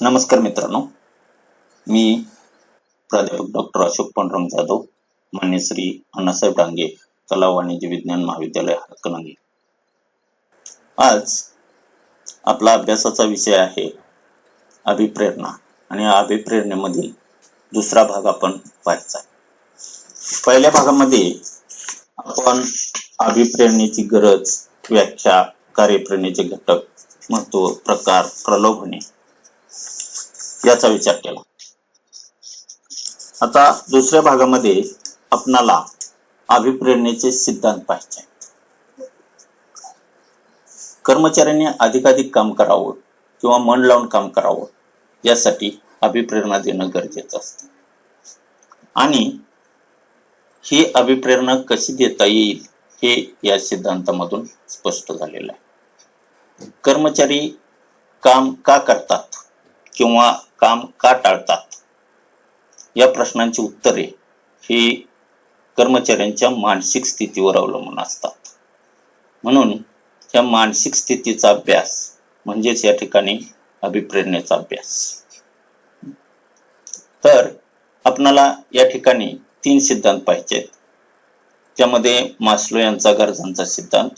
नमस्कार मित्रांनो, मी प्राध्यापक डॉक्टर अशोक पांडुरंग जाधव, मान्य श्री अण्णासाहेब डांगे कला वाणिज्य विज्ञान महाविद्यालय हातकणंगले. आज आपला अभ्यासाचा विषय आहे अभिप्रेरणा आणि अभिप्रेरणेमधील दुसरा भाग आपण पाहायचा. पहिल्या भागामध्ये आपण अभिप्रेरणेची गरज, व्याख्या, कार्यप्रेरणेचे घटक, महत्व, प्रकार, प्रलोभने याचा विचार केला. आता दुसऱ्या भागामध्ये आपणाला अभिप्रेरणेचे सिद्धांत पाहायचे. कर्मचाऱ्यांनी अधिकाधिक काम करावं किंवा मन लावून काम करावं यासाठी अभिप्रेरणा देणं गरजेचं असतं. आणि ही अभिप्रेरणा कशी देता येईल हे या सिद्धांतामधून स्पष्ट झालेलं आहे. कर्मचारी काम का करतात किंवा काम का टाळतात या प्रश्नांची उत्तरे ही कर्मचाऱ्यांच्या मानसिक स्थितीवर अवलंबून असतात. म्हणून या मानसिक स्थितीचा अभ्यास म्हणजेच या ठिकाणी अभिप्रेरणेचा अभ्यास. तर आपणाला या ठिकाणी 3 सिद्धांत पाहिजेत. त्यामध्ये मास्लो यांचा गरजांचा सिद्धांत,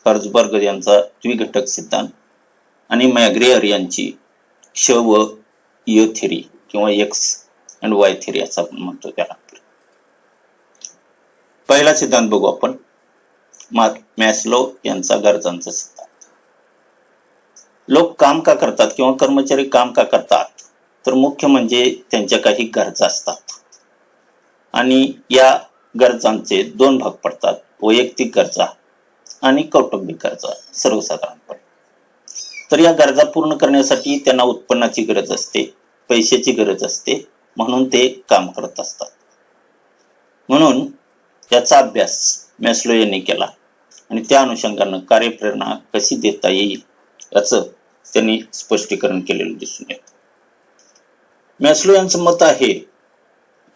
हर्झबर्ग यांचा द्विघटक सिद्धांत आणि मॅग्रेअर यांची क्ष व य थेरी किंवा एक्स अँड वाय थेरी असं आपण म्हणतो त्याला. पहिला सिद्धांत बघू आपण, मॅस्लो यांचा गरजांचा सिद्धांत. लोक काम का करतात किंवा कर्मचारी काम का करतात, तर मुख्य म्हणजे त्यांच्या काही गरजा असतात आणि या गरजांचे 2 भाग पडतात, वैयक्तिक गरजा आणि कौटुंबिक गरजा सर्वसाधारणपणे. तर या गरजा पूर्ण करण्यासाठी त्यांना उत्पन्नाची गरज असते, पैशाची गरज असते, म्हणून ते काम करत असतात. म्हणून याचा अभ्यास मॅस्लो यांनी केला आणि त्या अनुषंगानं कार्यप्रेरणा कशी देता येईल याचं त्यांनी स्पष्टीकरण केलेलं दिसून येतं. मॅस्लो यांचं मत आहे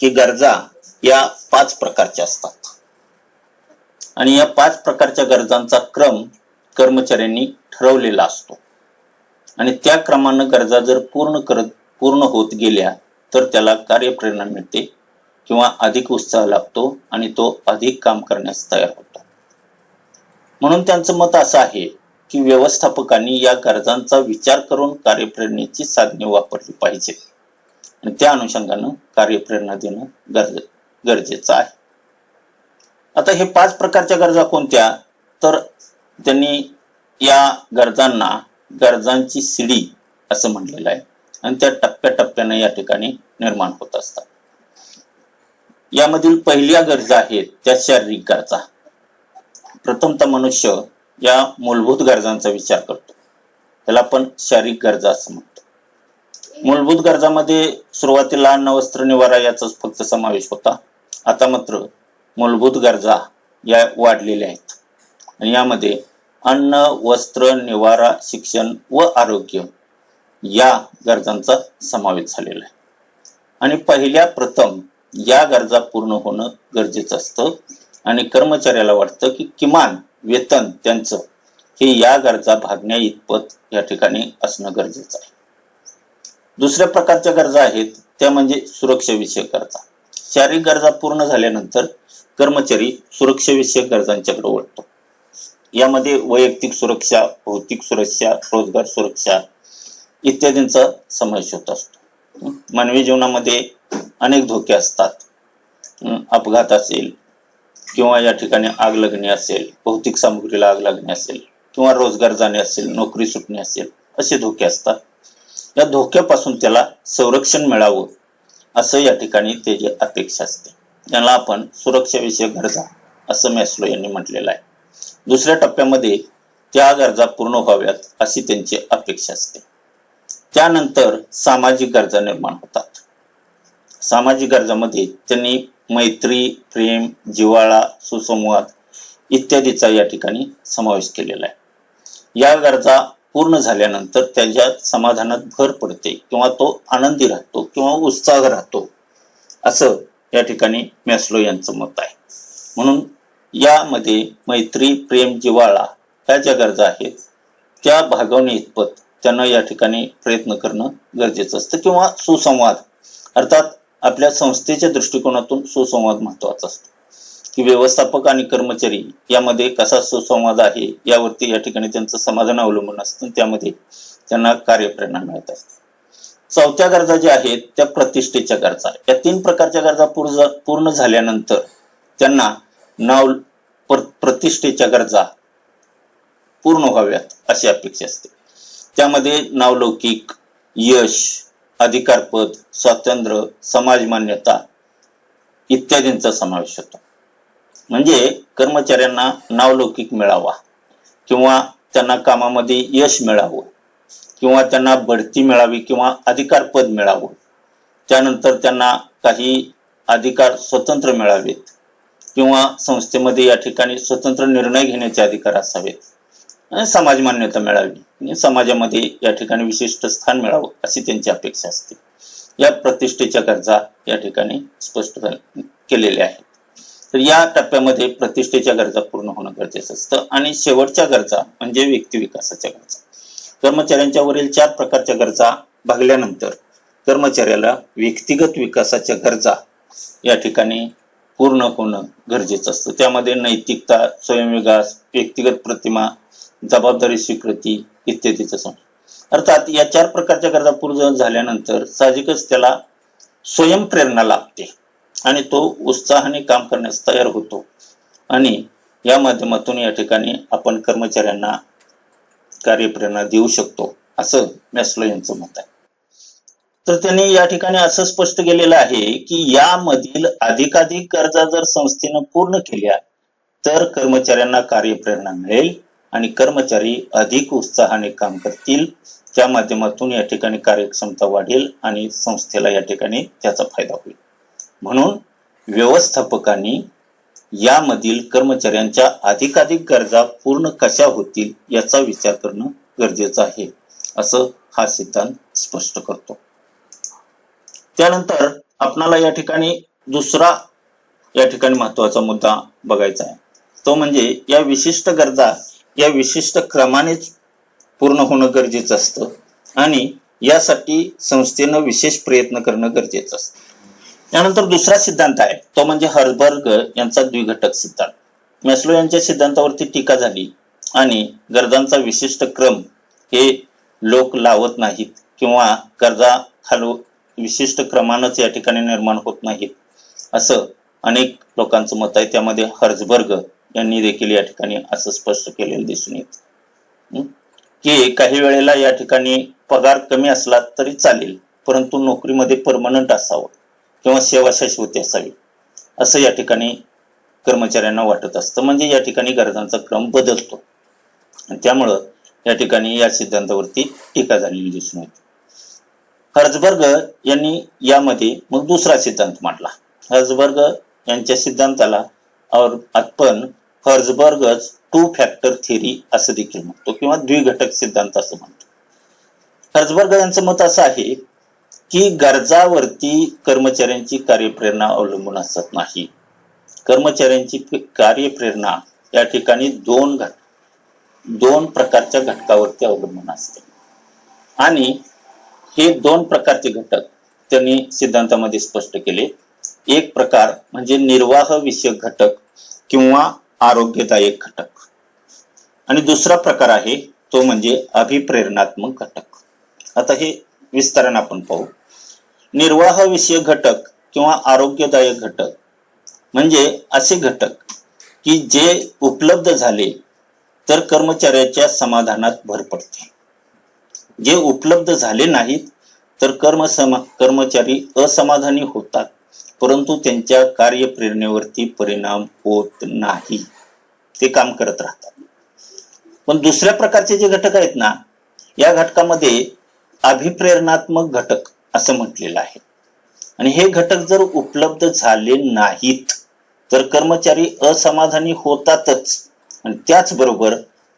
की गरजा या 5 प्रकारच्या असतात आणि या 5 प्रकारच्या गरजांचा क्रम कर्मचाऱ्यांनी ठरवलेला असतो आणि त्या क्रमानं गरजा जर पूर्ण होत गेल्या तर त्याला कार्यप्रेरणा मिळते किंवा अधिक उत्साह लागतो आणि तो अधिक काम करण्यास तयार होतो. म्हणून त्यांचं मत असं आहे की व्यवस्थापकांनी या गरजांचा विचार करून कार्यप्रेरणेची साधने वापरली पाहिजेत आणि त्या अनुषंगानं कार्यप्रेरणा देणं गरजेचं आहे. आता हे 5 प्रकारच्या गरजा कोणत्या, तर त्यांनी या गरजांना गरजांची शिडी असं म्हणलेलं आहे आणि त्या टप्प्याटप्प्याने या ठिकाणी निर्माण होत असतात. यामधील पहिल्या गरजा आहेत त्या शारीरिक गरजा. प्रथमतः मनुष्य या मूलभूत गरजांचा विचार करतो, त्याला आपण शारीरिक गरजा असं म्हणतो. मूलभूत गरजामध्ये सुरुवातीला अन्न, वस्त्र, निवारा याचाच फक्त समावेश होता. आता मात्र मूलभूत गरजा या वाढलेल्या आहेत आणि यामध्ये अन्न, वस्त्र, निवारा, शिक्षण व आरोग्य या गरजांचा समावेश झालेला आहे. आणि प्रथम या गरजा पूर्ण होणं गरजेचं असतं आणि कर्मचाऱ्याला वाटतं की किमान वेतन त्यांचं हे या गरजा भागण्या इतपत या ठिकाणी असणं गरजेचं आहे. दुसऱ्या प्रकारच्या गरजा आहेत त्या म्हणजे सुरक्षाविषयक गरजा. शारीरिक गरजा पूर्ण झाल्यानंतर कर्मचारी सुरक्षाविषयक गरजांच्याकडे वळतो. यामध्ये वैयक्तिक सुरक्षा, भौतिक सुरक्षा, रोजगार सुरक्षा इत्यादींचा समावेश होत असतो. मानवी जीवनामध्ये अनेक धोके असतात. अपघात असेल किंवा या ठिकाणी आग लागणे असेल, भौतिक सामग्रीला आग लागणे असेल किंवा रोजगार जाणे असेल, नोकरी सुटणे असेल, असे धोके असतात. या धोक्यापासून त्याला संरक्षण मिळावं असं या ठिकाणी त्याची अपेक्षा असते. याला आपण सुरक्षाविषयक गरजा असं मॅस्लो यांनी म्हटलेलं आहे. दुसऱ्या टप्प्यामध्ये त्या गरजा पूर्ण व्हाव्यात अशी त्यांची अपेक्षा असते. त्यानंतर सामाजिक गरजा निर्माण होतात. सामाजिक गरजामध्ये त्यांनी मैत्री, प्रेम, जिव्हाळा, सुसंवाद इत्यादीचा या ठिकाणी समावेश केलेला आहे. या गरजा पूर्ण झाल्यानंतर त्याच्या समाधानात भर पडते किंवा तो आनंदी राहतो किंवा उत्साह राहतो असं या ठिकाणी मॅस्लो यांचं मत आहे. म्हणून यामध्ये मैत्री, प्रेम, जिव्हाळा ह्या ज्या गरजा आहेत त्या भागवणे इतपत त्यांना या ठिकाणी प्रयत्न करणं गरजेचं असतं, किंवा सुसंवाद, अर्थात आपल्या संस्थेच्या दृष्टिकोनातून सुसंवाद महत्वाचा असतो, की व्यवस्थापक आणि कर्मचारी यामध्ये कसा सुसंवाद आहे यावरती या ठिकाणी त्यांचं समाधान अवलंबून असतं, त्यामध्ये त्यांना कार्यप्रेरणा मिळत असते. चौथ्या गरजा ज्या आहेत त्या प्रतिष्ठेच्या गरजा. या 3 प्रकारच्या गरजा पूर्ण झाल्यानंतर त्यांना प्रतिष्ठेच्या गरजा पूर्ण व्हाव्यात अशी अपेक्षा असते. त्यामध्ये नावलौकिक, यश, अधिकारपद, स्वातंत्र्य, समाज मान्यता इत्यादींचा समावेश होतो. म्हणजे कर्मचाऱ्यांना नावलौकिक मिळावा, किंवा त्यांना कामामध्ये यश मिळावं, किंवा त्यांना बढती मिळावी, किंवा अधिकारपद मिळावं, त्यानंतर त्यांना काही अधिकार स्वतंत्र मिळावेत, किंवा संस्थेमध्ये या ठिकाणी स्वतंत्र निर्णय घेण्याचे अधिकार असावेत, समाज मान्यता मिळावी, समाजामध्ये या ठिकाणी विशिष्ट स्थान मिळावं अशी त्यांची अपेक्षा असते. या प्रतिष्ठेच्या गरजा या ठिकाणी स्पष्ट केलेल्या आहेत. तर या टप्प्यामध्ये प्रतिष्ठेच्या गरजा पूर्ण होणं गरजेचं असतं. आणि शेवटच्या गरजा म्हणजे व्यक्ती विकासाच्या गरजा. कर्मचाऱ्यांच्या वरील 4 प्रकारच्या गरजा भागल्यानंतर कर्मचाऱ्याला व्यक्तिगत विकासाच्या गरजा या ठिकाणी पूर्ण होणं गरजेचं असतं. त्यामध्ये नैतिकता, स्वयंविकास, व्यक्तिगत प्रतिमा, जबाबदारी स्वीकृती इत्यादीचा समावेश. अर्थात या 4 प्रकारच्या गरजा पूर्ण झाल्यानंतर साहजिकच त्याला स्वयंप्रेरणा लाभते आणि तो उत्साहाने काम करण्यास तयार होतो. आणि या माध्यमातून या ठिकाणी आपण कर्मचाऱ्यांना कार्यप्रेरणा देऊ शकतो असं मॅस्लो यांचं मत आहे. तर त्यांनी या ठिकाणी असं स्पष्ट केलेलं आहे की यामधील अधिकाधिक गरजा जर संस्थेनं पूर्ण केल्या तर कर्मचाऱ्यांना कार्यप्रेरणा मिळेल आणि कर्मचारी अधिक उत्साहाने काम करतील. त्या माध्यमातून या ठिकाणी कार्यक्षमता वाढेल आणि संस्थेला या ठिकाणी त्याचा फायदा होईल. म्हणून व्यवस्थापकांनी यामधील कर्मचाऱ्यांच्या अधिकाधिक गरजा पूर्ण कशा होतील याचा विचार करणं गरजेचं आहे असं हा सिद्धांत स्पष्ट करतो. त्यानंतर आपणाला या ठिकाणी दुसरा या ठिकाणी महत्वाचा मुद्दा बघायचा आहे, तो म्हणजे या विशिष्ट गरजा या विशिष्ट क्रमानेच पूर्ण होणं गरजेचं असतं आणि यासाठी संस्थेनं विशेष प्रयत्न करणं गरजेचं असतं. त्यानंतर दुसरा सिद्धांत आहे तो म्हणजे हर्जबर्ग यांचा द्विघटक सिद्धांत. मॅस्लो यांच्या सिद्धांतावरती टीका झाली आणि गरजांचा विशिष्ट क्रम हे लोक लावत नाहीत किंवा गरजा विशिष्ट क्रमानंच या ठिकाणी निर्माण होत नाहीत असं अनेक लोकांचं मत आहे. त्यामध्ये हर्जबर्ग यांनी देखील या ठिकाणी असं स्पष्ट केलेलं दिसून येत की काही वेळेला या ठिकाणी पगार कमी असला तरी चालेल, परंतु नोकरीमध्ये परमनंट असावं किंवा सेवा शाश्वती असावी असं या ठिकाणी कर्मचाऱ्यांना वाटत असतं. म्हणजे या ठिकाणी गरजांचा क्रम बदलतो आणि त्यामुळं या ठिकाणी या सिद्धांतावरती टीका झालेली दिसून येते. हर्जबर्ग यांनी यामध्ये मग दुसरा सिद्धांत मांडला. हर्जबर्ग यांच्या सिद्धांताला आपण हर्जबर्गच 2 फॅक्टर थिअरी असं देखील म्हणतो किंवा द्विघटक सिद्धांत असं म्हणतो. हर्जबर्ग यांचं मत असं आहे की गरजावरती कर्मचाऱ्यांची कार्यप्रेरणा अवलंबून असत नाही. कर्मचाऱ्यांची कार्यप्रेरणा या ठिकाणी दोन प्रकारच्या घटकावरती अवलंबून असते आणि हे 2 प्रकारचे घटक त्यांनी सिद्धांतामध्ये स्पष्ट केले. एक प्रकार म्हणजे निर्वाह विषयक घटक किंवा आरोग्यदायक घटक आणि दुसरा प्रकार आहे तो म्हणजे अभिप्रेरणात्मक घटक. आता हे विस्ताराने आपण पाहू. निर्वाह विषयक घटक किंवा आरोग्यदायक घटक म्हणजे असे घटक की जे उपलब्ध झाले तर कर्मचाऱ्याच्या समाधानात भर पडते. जे उपलब्ध झाले नाहीत तर कर्मचारी असमाधानी होतात, परंतु त्यांच्या कार्यप्रेरणेवरती परिणाम होत नाही, ते काम करत राहतात. पण दुसऱ्या प्रकारचे जे घटक आहेत ना, या घटकामध्ये अभिप्रेरणात्मक घटक असं म्हटलेलं आहे आणि हे घटक जर उपलब्ध झाले नाहीत तर कर्मचारी असमाधानी होतातच आणि त्याचबरोबर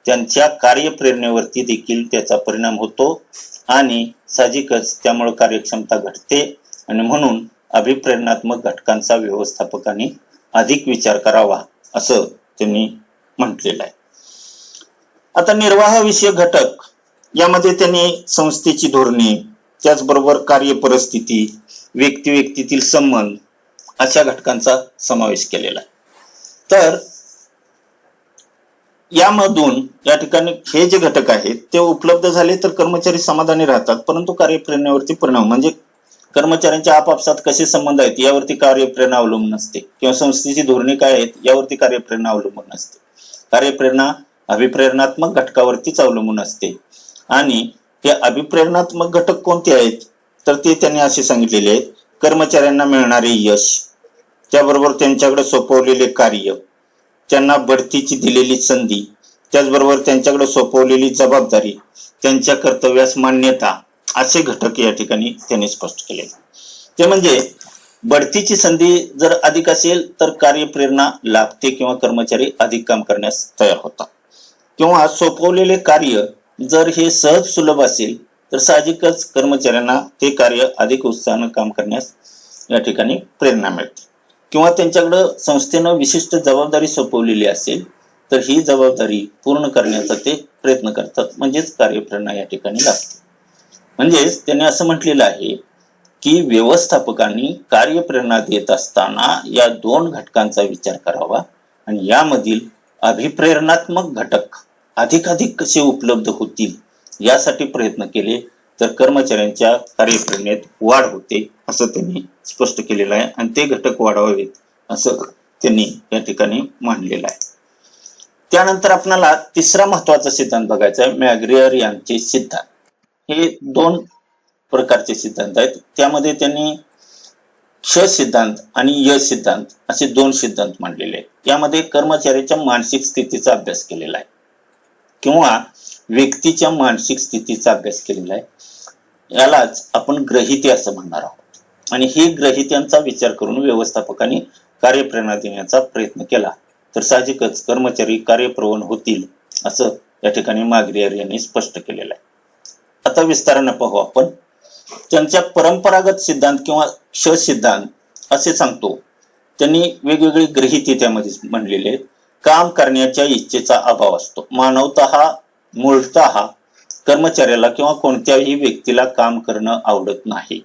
त्यांच्या कार्यप्रेरणेवरती देखील त्याचा परिणाम होतो आणि साहजिकच त्यामुळे कार्यक्षमता घटते आणि म्हणून अभिप्रेरणात्मक घटकांचा व्यवस्थापकांनी अधिक विचार करावा असं त्यांनी म्हटलेलं आहे. आता निर्वाह विषयक घटक यामध्ये त्यांनी संस्थेची धोरणे, त्याचबरोबर कार्य परिस्थिती, व्यक्ती व्यक्तीतील संबंध अशा घटकांचा समावेश केलेला आहे. तर यामधून या ठिकाणी हे जे घटक आहेत ते उपलब्ध झाले तर कर्मचारी समाधानी राहतात, परंतु कार्यप्रेरणेवरती परिणाम म्हणजे कर्मचाऱ्यांच्या आपापसात कसे संबंध आहेत यावरती कार्यप्रेरणा अवलंबून असते, किंवा संस्थेची धोरणे काय आहेत यावरती कार्यप्रेरणा अवलंबून असते. कार्यप्रेरणा अभिप्रेरणात्मक घटकावरतीच अवलंबून असते. आणि हे अभिप्रेरणात्मक घटक कोणते आहेत तर ते त्यांनी असे सांगितलेले आहेत: कर्मचाऱ्यांना मिळणारे यश, त्याबरोबर त्यांच्याकडे सोपवलेले कार्य, त्यांना बढतीची दिलेली संधी, त्याचबरोबर त्यांच्याकडे सोपवलेली जबाबदारी, त्यांच्या कर्तव्यास मान्यता, असे घटक या ठिकाणी त्यांनी स्पष्ट केले. ते म्हणजे बढतीची संधी जर अधिक असेल तर कार्यप्रेरणा लाभते किंवा कर्मचारी अधिक काम करण्यास तयार होतात, किंवा सोपवलेले कार्य जर हे सहज सुलभ असेल तर साहजिकच कर्मचाऱ्यांना ते कार्य अधिक उत्साहानं काम करण्यास या ठिकाणी प्रेरणा मिळते, किंवा त्यांच्याकडे संस्थेनं विशिष्ट जबाबदारी सोपवलेली असेल तर ही जबाबदारी पूर्ण करण्याचा ते प्रयत्न करतात, म्हणजेच कार्यप्रेरणा या ठिकाणी लागते. म्हणजेच त्यांनी असं म्हटलेलं आहे की व्यवस्थापकांनी कार्यप्रेरणा देत असताना या दोन घटकांचा विचार करावा आणि यामधील अभिप्रेरणात्मक घटक अधिकाधिक कसे उपलब्ध होतील यासाठी प्रयत्न केले तर कर्मचाऱ्यांच्या कार्यप्रेरणेत वाढ होते, असं त्यांनी स्पष्ट केलेलं आहे. आणि ते घटक वाढवावेत असं त्यांनी या ठिकाणी मांडलेलं आहे. त्यानंतर आपल्याला तिसरा महत्वाचा सिद्धांत बघायचा आहे, मॅग्रेअर यांचे सिद्धांत. हे दोन प्रकारचे सिद्धांत आहेत. त्यामध्ये त्यांनी क्ष सिद्धांत आणि य सिद्धांत असे दोन सिद्धांत मांडलेले आहेत. यामध्ये कर्मचाऱ्याच्या मानसिक स्थितीचा अभ्यास केलेला आहे किंवा व्यक्तीच्या मानसिक स्थितीचा अभ्यास केलेला आहे. यालाच आपण ग्रहिते असं म्हणणार आहोत. आणि हे ग्रहित्यांचा विचार करून व्यवस्थापकांनी कार्यप्रेरणा देण्याचा प्रयत्न केला तर साहजिकच कर्मचारी कार्यप्रवण होतील, असं या ठिकाणी मॅग्रेअर यांनी स्पष्ट केलेलं आहे. आता विस्ताराने पाहू आपण. त्यांच्या परंपरागत सिद्धांत किंवा क्ष सिद्धांत असे सांगतो. त्यांनी वेगवेगळे गृहीते त्यामध्ये म्हणलेले आहेत. काम करण्याच्या इच्छेचा अभाव असतो. मूळतः कर्मचाऱ्याला किंवा कोणत्याही व्यक्तीला काम करणं आवडत नाही.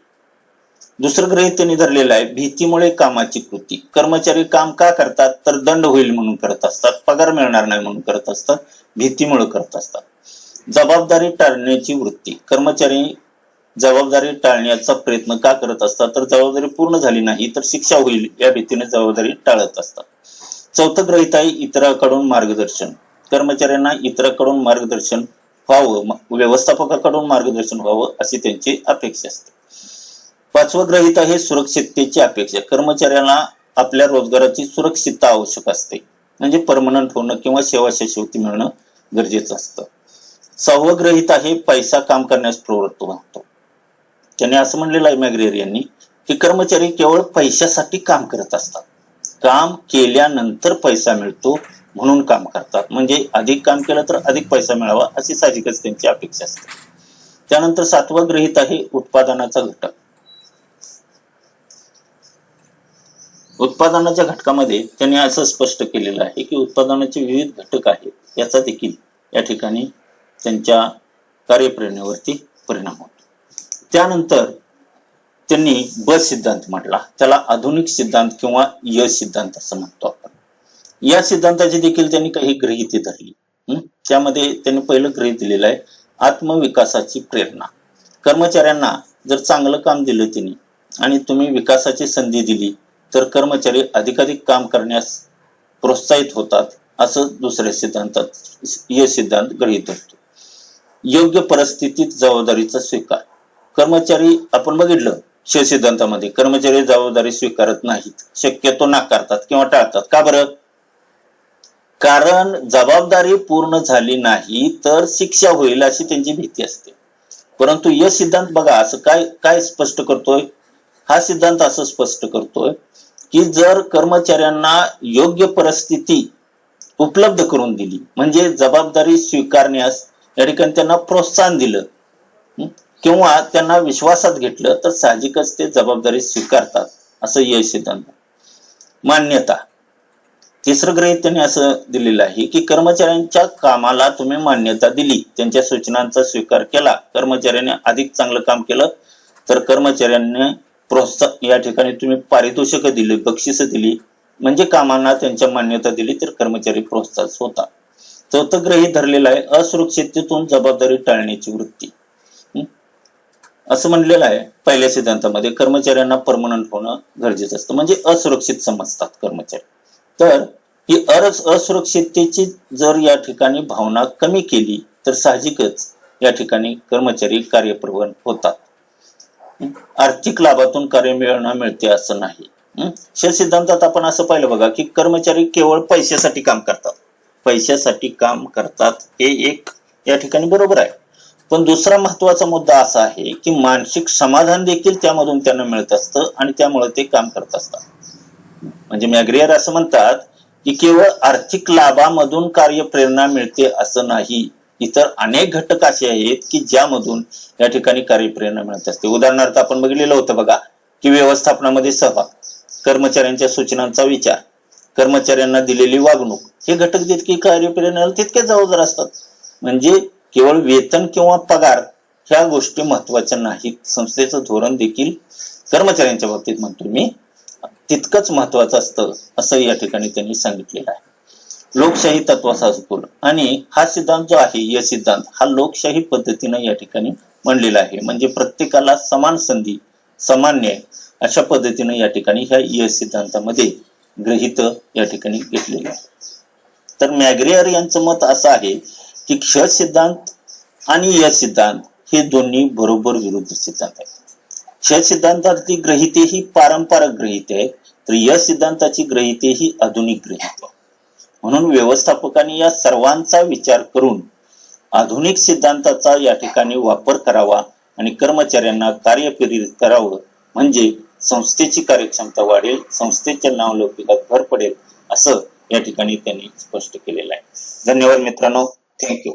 दुसरं गृहीत त्यांनी धरलेलं आहे, भीतीमुळे कामाची कृती. कर्मचारी काम का करतात तर दंड होईल म्हणून करत असतात, पगार मिळणार नाही म्हणून करत असतात, भीतीमुळे करत असतात. जबाबदारी टाळण्याची वृत्ती. कर्मचारी जबाबदारी टाळण्याचा प्रयत्न का करत असतात तर जबाबदारी पूर्ण झाली नाही तर शिक्षा होईल या भीतीने जबाबदारी टाळत असतात. चौथं गृहीत आहे इतरांकडून मार्गदर्शन. कर्मचाऱ्यांना इतरांकडून मार्गदर्शन व्हावं, व्यवस्थापकाकडून मार्गदर्शन व्हावं अशी त्यांची अपेक्षा असते. पाचवं गृहीत आहे सुरक्षिततेची अपेक्षा. कर्मचाऱ्यांना आपल्या रोजगाराची सुरक्षितता आवश्यक असते, म्हणजे परमनंट होणं किंवा सेवा शिष्यवृत्ती मिळणं गरजेचं असतं. सहावं गृहीत आहे पैसा काम करण्यास प्रवृत्त होतो. त्याने असं म्हणलेलं आहे मॅग्रेअर यांनी की कर्मचारी केवळ पैशासाठी काम करत असतात. काम केल्यानंतर पैसा मिळतो म्हणून काम करतात, म्हणजे अधिक काम केलं तर अधिक पैसा मिळावा अशी साहजिकच त्यांची अपेक्षा असते. त्यानंतर सातवं गृहीत आहे उत्पादनाचा घटक. उत्पादनाच्या घटकामध्ये त्यांनी असं स्पष्ट केलेलं आहे की उत्पादनाचे विविध घटक आहेत, याचा देखील या ठिकाणी त्यांच्या कार्यप्रेरणेवरती परिणाम होतो. त्यानंतर त्यांनी ब सिद्धांत म्हटला, त्याला आधुनिक सिद्धांत किंवा य सिद्धांत असं म्हणतो आपण. या सिद्धांताची देखील त्यांनी काही गृहीते धरली. त्यामध्ये त्यांनी पहिलं गृहीत दिलेलं आहे आत्मविकासाची प्रेरणा. कर्मचाऱ्यांना जर चांगलं काम दिलं त्यांनी आणि तुम्ही विकासाची संधी दिली तर कर्मचारी अधिकाधिक काम करण्यास प्रोत्साहित होतात, असं दुसऱ्या सिद्धांतात य सिद्धांत गृहीत धरतो. योग्य परिस्थितीत जबाबदारीचा स्वीकार. कर्मचारी आपण बघितलं श सिद्धांतामध्ये कर्मचारी जबाबदारी स्वीकारत नाहीत, शक्यतो नाकारतात किंवा टाळतात. का बरं? कारण जबाबदारी पूर्ण झाली नाही तर शिक्षा होईल अशी त्यांची भीती असते. परंतु य सिद्धांत बघा असं काय स्पष्ट करतोय. हा सिद्धांत असं स्पष्ट करतोय की जर कर्मचाऱ्यांना योग्य परिस्थिती उपलब्ध करून दिली, म्हणजे जबाबदारी स्वीकारण्यास या ठिकाणी त्यांना प्रोत्साहन दिलं किंवा त्यांना विश्वासात घेतलं तर साहजिकच ते जबाबदारी स्वीकारतात, असं य सिद्धांत. मान्यता. तिसरं गृहीत त्यांनी असं दिलेलं आहे की कर्मचाऱ्यांच्या कामाला तुम्ही मान्यता दिली, त्यांच्या सूचनांचा स्वीकार केला, कर्मचाऱ्याने अधिक चांगलं काम केलं तर कर्मचाऱ्यांना प्रोत्साहन, या ठिकाणी तुम्ही पारितोषिक दिली, बक्षिस दिली, म्हणजे कामांना त्यांच्या मान्यता दिली तर कर्मचारी प्रोत्साहित होतात. चौथं गृहीत धरलेलं आहे असुरक्षिततेतून जबाबदारी टाळण्याची वृत्ती. असं म्हणलेलं आहे पहिल्या सिद्धांतामध्ये कर्मचाऱ्यांना परमनंट होणं गरजेचं असतं, म्हणजे असुरक्षित समजतात कर्मचारी. तर ही असुरक्षिततेची जर या ठिकाणी भावना कमी केली तर साहजिकच या ठिकाणी कर्मचारी कार्यप्रवण होतात. आर्थिक लाभातून कार्य मिळते असं नाही. शेअर सिद्धांतात आपण असं पाहिलं बघा की कर्मचारी केवळ पैशासाठी काम करतात, पैशासाठी काम करतात हे एक या ठिकाणी बरोबर आहे. पण दुसरा महत्वाचा मुद्दा असा आहे की मानसिक समाधान देखील त्यामधून त्यांना मिळत असतं आणि त्यामुळे ते काम करत असतात. म्हणजे मॅग्रेयर असं म्हणतात की केवळ आर्थिक लाभामधून कार्य प्रेरणा मिळते असं नाही, इतर अनेक घटक असे आहेत की ज्यामधून या ठिकाणी कार्यप्रेरणा मिळत असते. उदाहरणार्थ आपण बघितलेलं होतं बघा की व्यवस्थापनामध्ये सहभाग, कर्मचाऱ्यांच्या सूचनांचा विचार, कर्मचाऱ्यांना दिलेली वागणूक, हे घटक जितके कार्यप्रेरणेला तितके जबाबदार असतात. म्हणजे केवळ वेतन किंवा पगार ह्या गोष्टी महत्वाच्या नाहीत, संस्थेचं धोरण देखील कर्मचाऱ्यांच्या बाबतीत म्हणतो मी तितकंच महत्वाचं असतं असं या ठिकाणी त्यांनी सांगितलेलं आहे. लोकशाही तत्वाचा असतो आणि हा सिद्धांत जो आहे या सिद्धांत हा लोकशाही पद्धतीने या ठिकाणी मांडलेला आहे, म्हणजे प्रत्येकाला समान संधी समान न्याय अशा पद्धतीने या ठिकाणी ह्या यश सिद्धांतामध्ये गृहीत या ठिकाणी घेतलेलं आहे. तर मॅग्रेयर यांचं मत असं आहे की क्ष सिद्धांत आणि यश सिद्धांत हे दोन्ही बरोबर विरुद्ध सिद्धांत आहेत. क्ष सिद्धांताची ग्रहिते ही पारंपरिक ग्रहिते आहे तर यश सिद्धांताची ग्रहिते ही आधुनिक ग्रहिते आहे. म्हणून व्यवस्थापकांनी या सर्वांचा विचार करून आधुनिक सिद्धांताचा या ठिकाणी वापर करावा आणि कर्मचाऱ्यांना कार्यप्रेरित करावं, म्हणजे संस्थेची कार्यक्षमता वाढेल, संस्थेच्या नावलौकिकात भर पडेल असं या ठिकाणी त्यांनी स्पष्ट केलेलं आहे. धन्यवाद मित्रांनो, थँक्यू.